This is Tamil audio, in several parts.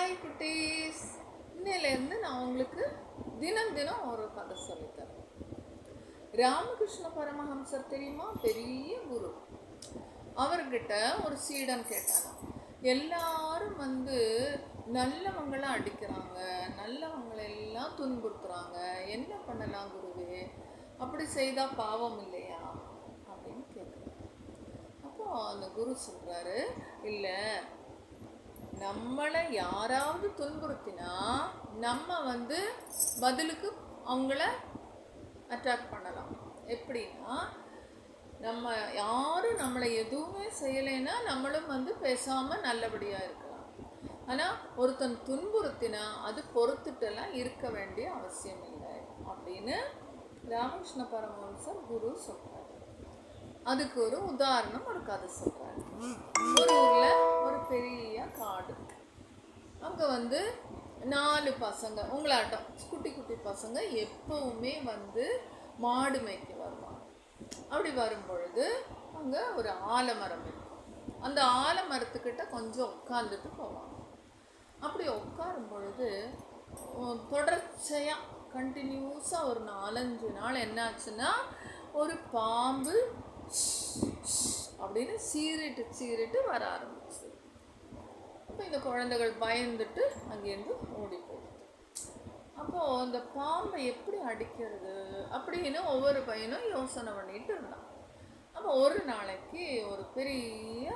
ஹாய் குட்டீஸ், இன்னையிலேருந்து நான் உங்களுக்கு தினம் தினம் ஒரு கதை சொல்லித்தரேன். ராமகிருஷ்ண பரமஹம்சர் தெரியுமா? பெரிய குரு. அவர்கிட்ட ஒரு சீடன் கேட்டானா, எல்லாரும் நல்லவங்களை அடிக்கிறாங்க, நல்லவங்களை எல்லாம் துன்புறுத்துறாங்க, என்ன பண்ணலாம் குருவே? அப்படி செய்தா பாவம் இல்லையா அப்படின்னு கேட்குறாங்க. அப்போ அந்த குரு சொல்றாரு, இல்லை, நம்மளை யாராவது துன்புறுத்தினா நம்ம பதிலுக்கு அவங்கள அட்டாக் பண்ணலாம். எப்படின்னா, நம்ம யாரும் நம்மளை எதுவுமே செய்யலைன்னா நம்மளும் பேசாமல் நல்லபடியாக இருக்கலாம். ஆனால் ஒருத்தன் துன்புறுத்தினா அது பொறுத்துட்டெல்லாம் இருக்க வேண்டிய அவசியம் இல்லை அப்படின்னு ராமகிருஷ்ண பரமஹம்சர் குரு சொல்கிறார். அதுக்கு ஒரு உதாரணம், ஒரு கதை சொல்கிறார். ஒரு ஊரில் ஒரு பெரிய காடு. அங்கே 4 பசங்க, உங்களாட்டம் குட்டி குட்டி பசங்க எப்பவுமே மாடு மேய்க்க வருவாங்க. அப்படி வரும்பொழுது அங்கே ஒரு ஆலமரம் இருக்கும். அந்த ஆலமரத்துக்கிட்ட கொஞ்சம் உட்காந்துட்டு போவாங்க. அப்படி உட்காரும் பொழுது தொடர்ச்சியாக கண்டினியூஸாக ஒரு 4-5 நாள் என்னாச்சுன்னா, ஒரு பாம்பு அப்படின்னு சீறிட்டு வர ஆரம்பிச்சு. அப்போ இந்த குழந்தைகள் பயந்துட்டு அங்கேருந்து ஓடி போகுது. அப்போது அந்த பாம்பை எப்படி அடிக்கிறது அப்படின்னு ஒவ்வொரு பையனும் யோசனை பண்ணிட்டு இருந்தான். அப்போ ஒரு நாளைக்கு ஒரு பெரிய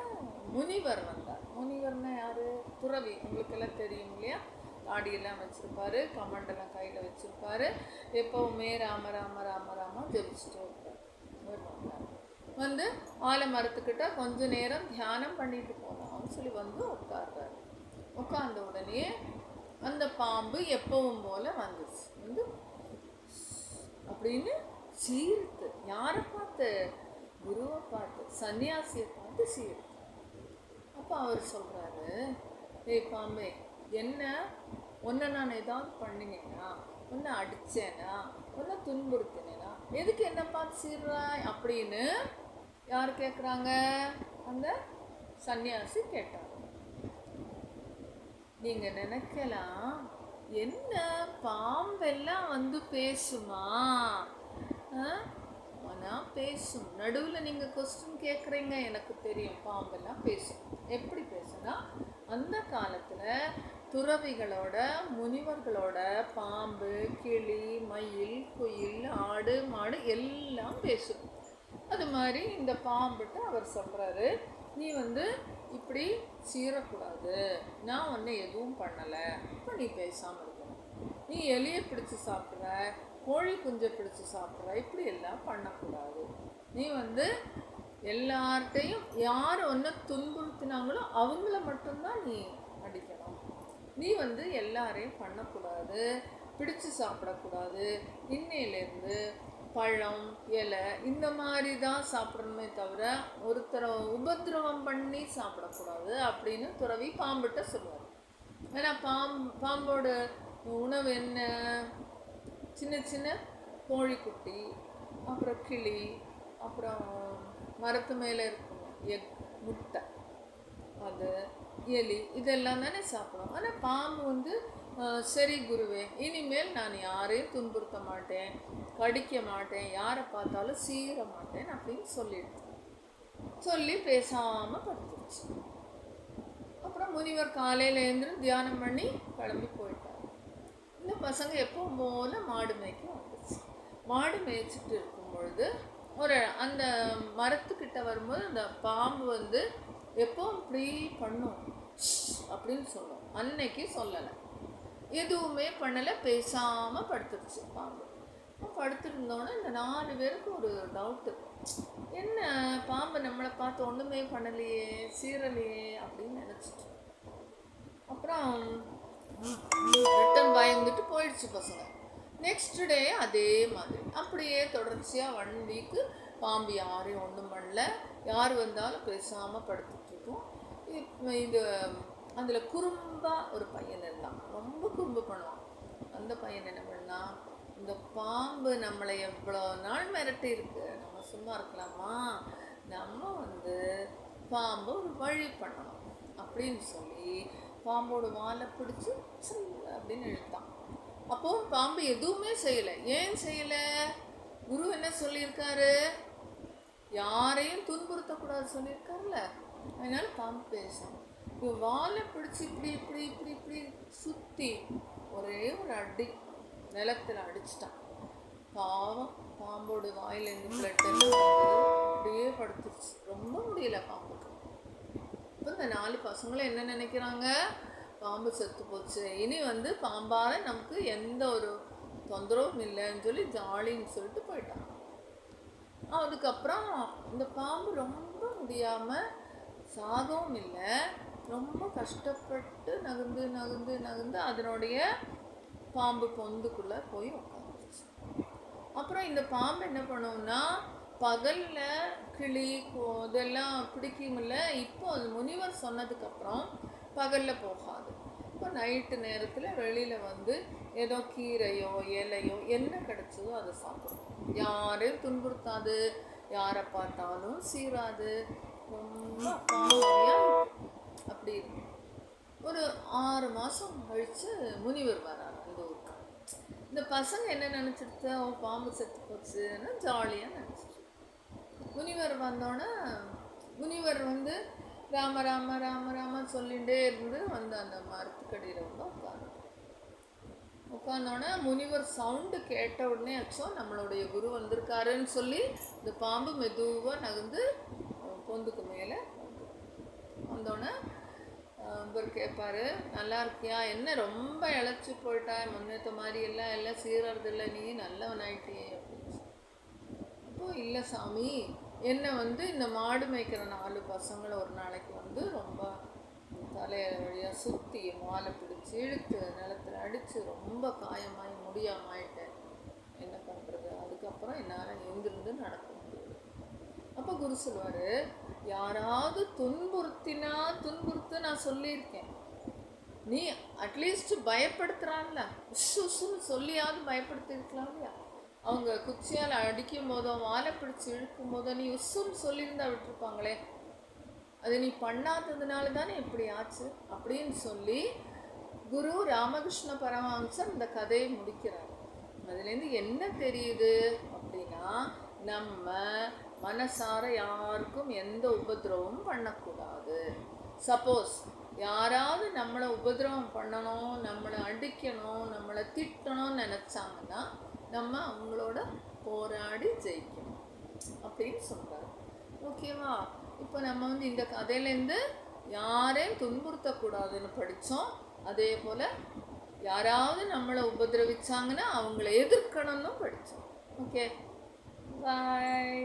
முனிவர் வந்தார். முனிவர்னா யார்? துறவி. உங்களுக்கெல்லாம் தெரியும் இல்லையா? தாடியெல்லாம் வச்சுருப்பாரு, கமண்டெல்லாம் கையில் வச்சுருப்பாரு, எப்போவுமே ராம ராம ராம ராம ஜபிச்சுட்டே இருப்பார். ஆலமரத்துக்கிட்ட கொஞ்ச நேரம் தியானம் பண்ணிட்டு போனான்னு சொல்லி உட்கார்றாரு. உட்கார்ந்த உடனே அந்த பாம்பு எப்பவும் போல வந்துச்சு. அப்படின்னு சீர்த்து, யாரை பார்த்து? குருவை பார்த்து, சன்னியாசியை பார்த்து சீர்த்து. அப்போ அவர் சொல்கிறாரு, ஏய் பாம்பே, என்ன உன்னை நான் ஏதாவது பண்ணினேன்னா, உன்னை அடித்தேனா, உன்னை துன்புறுத்தினேனா, எதுக்கு என்ன பார்த்து சீர்றாய் அப்படின்னு யார் கேட்குறாங்க? அந்த சன்னியாசி கேட்டாங்க. நீங்கள் நினைக்கலாம், என்ன பாம்பெல்லாம் பேசுமா? ஆனால் பேசும். நடுவில் நீங்கள் கொஸ்டின் கேட்குறீங்க, எனக்கு தெரியும், பாம்பெல்லாம் பேசும். எப்படி பேசுனா, அந்த காலத்தில் துறவிகளோட, முனிவர்களோட பாம்பு, கிளி, மயில், குயில், ஆடு, மாடு எல்லாம் பேசும். அது மாதிரி இந்த பாம்புட்ட அவர் சொல்கிறாரு, நீ இப்படி சீரக்கூடாது, நான் ஒன்று எதுவும் பண்ணலை, இப்போ நீ பேசாமல் இருக்கணும். நீ எலியை பிடிச்சி சாப்பிட்ற, கோழி குஞ்சை பிடிச்சி சாப்பிட்ற, இப்படி எல்லாம் பண்ணக்கூடாது. நீ எல்லார்ட்டையும் யார் ஒன்று துன்புறுத்தினாங்களோ அவங்கள மட்டும்தான் நீ அடிக்கணும். நீ எல்லாரையும் பண்ணக்கூடாது, பிடிச்சு சாப்பிடக்கூடாது. இன்னையிலேருந்து பழம், இலை இந்த மாதிரி தான் சாப்பிடணுமே தவிர ஒருத்தரை உபதிரவம் பண்ணி சாப்பிடக்கூடாது அப்படின்னு துறவி பாம்புகிட்ட சொல்லுவார். ஏன்னா பாம்போட உணவு என்ன? சின்ன சின்ன கோழிக்குட்டி, அப்புறம் கிளி, அப்புறம் மரத்து மேலே இருக்கும் முட்டை, அது எலி, இதெல்லாம் தானே சாப்பிடும். ஆனால் பாம்பு சரி குருவே, இனிமேல் நான் யாரையும் துன்புறுத்த மாட்டேன், கடிக்க மாட்டேன், யாரை பார்த்தாலும் சீர மாட்டேன் அப்படின்னு சொல்லி பேசாமல் படுத்துருச்சு. அப்புறம் முனிவர் காலையில் எழுந்து தியானம் பண்ணி கிளம்பி போயிட்டார். இந்த பசங்க எப்பவும் போல மாடு மேய்க்க வந்துச்சு. மாடு மேய்ச்சிட்டு இருக்கும் பொழுது அந்த மரத்துக்கிட்ட வரும்போது அந்த பாம்பு எப்பவும் இப்படி பண்ணும் அப்படின்னு சொல்லும். அன்னைக்கு சொல்லலை, எதுவுமே பண்ணலை, பேசாமல் படுத்துருச்சு பாம்பு. படுத்துருந்தோன்னே இந்த 4 பேருக்கு ஒரு டவுட்டு, என்ன பாம்பு நம்மளை பார்த்து ஒன்றுமே பண்ணலையே, சீரலையே அப்படின்னு நினச்சிட்டு அப்புறம் ரிட்டன் பயந்துட்டு போயிடுச்சு பசங்க. நெக்ஸ்ட் டே அதே மாதிரி அப்படியே தொடர்ச்சியாக 1 வீக்கு பாம்பு யாரையும் ஒன்றும் பண்ணல, யார் வந்தாலும் பேசாமல் படுத்துட்ருக்கோம். இது அதில் குறும்பாக ஒரு பையன் இருந்தான், ரொம்ப குறும்பு பண்ணுவான். அந்த பையன் என்ன பண்ணா, இந்த பாம்பு நம்மளை எவ்வளோ நாள் மிரட்டி இருக்கு, நம்ம சும்மா இருக்கலாமா, நம்ம பாம்பு ஒரு வழி பண்ணணும் அப்படின்னு சொல்லி பாம்போட வாலை பிடிச்சி அப்படின்னு இழுத்தான். அப்போது பாம்பு எதுவுமே செய்யலை. ஏன் செய்யலை? குரு என்ன சொல்லியிருக்காரு? யாரையும் துன்புறுத்தக்கூடாது சொல்லியிருக்காருல்ல. அதனால பாம்பு பேசணும். இவன் வாலை பிடிச்சி இப்படி இப்படி இப்படி இப்படி சுற்றி ஒரே ஒரு அடி நிலத்தில் அடிச்சிட்டான். பாவம், பாம்போட வாயிலேருந்து பிளட் எல்லாம் அப்படியே படுத்துருச்சு. ரொம்ப முடியல பாம்புக்கு. இப்போ இந்த 4 பசங்களும் என்ன நினைக்கிறாங்க? பாம்பு செத்து போச்சு, இனி பாம்பால் நமக்கு எந்த ஒரு தொந்தரவும் இல்லைன்னு சொல்லி ஜாலின்னு சொல்லிட்டு போயிட்டாங்க. அதுக்கப்புறம் இந்த பாம்பு ரொம்ப முடியாமல் சாகவும் இல்லை, ரொம்ப கஷ்டப்பட்டு நகர்ந்து நகர்ந்து நகர்ந்து அதனுடைய பாம்பு பொந்துக்குள்ளே போய் உட்காந்துருச்சு. அப்புறம் இந்த பாம்பு என்ன பண்ணுவோம்னா, பகலில் கிளி இதெல்லாம் பிடிக்குமில்ல. இப்போ அது முனிவர் சொன்னதுக்கப்புறம் பகலில் போகாது. இப்போ நைட்டு நேரத்தில் வெளியில் ஏதோ கீரையோ இலையோ என்ன கிடைச்சதோ அதை சாப்பிடும். யாரையும் துன்புறுத்தாது, யாரை பார்த்தாலும் சீராது, ரொம்ப பாவமாக அப்படி இருக்கும். ஒரு 6 மாதம் கழித்து முனிவர் வரார் அந்த ஊருக்கு. இந்த பசங்க என்ன நினச்சிட்டு பாம்பு செத்து போச்சுன்னா ஜாலியாக நினச்சிட்டு. முனிவர் வந்தோடனே முனிவர் ராம ராம ராம ராம சொல்லிகிட்டே இருந்து அந்த மரத்துக்கடியில் உட்காந்தோடனே முனிவர் சவுண்டு கேட்ட உடனே நம்மளுடைய குரு வந்திருக்காருன்னு சொல்லி இந்த பாம்பு மெதுவாக நகர்ந்து பொந்துக்கு மேலே வந்தோடனே இவர் கேட்பார், நல்லா இருக்கியா? என்ன ரொம்ப இழைச்சி போயிட்டா, முன்னேற்ற மாதிரி எல்லாம் சீரறது இல்லை, நீ நல்லவன் ஆயிட்டியே அப்படின்னு. அப்போது இல்லை சாமி, என்னை இந்த மாடு மேய்க்கிற 4 பசங்களை ஒரு நாளைக்கு ரொம்ப தலையை வழியாக சுற்றி மாலை பிடிச்சி இழுத்து நிலத்தில் அடித்து ரொம்ப காயமாகி முடியாமல் ஆயிட்டேன், என்ன பண்ணுறது? அதுக்கப்புறம் என்னால் எங்கிருந்து நடக்க முடியாது. அப்போ குரு சொல்லுவார், யாராவது துன்புறுத்து நான் சொல்லியிருக்கேன், நீ அட்லீஸ்ட் பயப்படுத்துகிறான்ல, உசுன்னு சொல்லியாவது பயப்படுத்திருக்கலாம் இல்லையா? அவங்க குச்சியால் அடிக்கும் போதோ வாழை பிடிச்சி இழுக்கும் போதோ நீ உசுன்னு சொல்லியிருந்தா விட்டுருப்பாங்களே, அது நீ பண்ணாததுனால தானே இப்படி ஆச்சு அப்படின்னு சொல்லி குரு ராமகிருஷ்ண பரமஹம்சர் இந்த கதையை முடிக்கிறார். அதுலேருந்து என்ன தெரியுது அப்படின்னா, நம்ம மனசார யாருக்கும் எந்த உபதிரவமும் பண்ணக்கூடாது. சப்போஸ் யாராவது நம்மளை உபதிரவம் பண்ணணும், நம்மளை அடிக்கணும், நம்மளை திட்டணும்னு நினச்சாங்கன்னா நம்ம அவங்களோட போராடி ஜெயிக்கணும் அப்படின்னு சொல்கிறார். ஓகேவா? இப்போ நம்ம இந்த கதையிலேருந்து யாரையும் துன்புறுத்தக்கூடாதுன்னு படித்தோம். அதே போல் யாராவது நம்மளை உபதிரவிச்சாங்கன்னா அவங்கள எதிர்க்கணும்னு படித்தோம். ஓகே, பாய்.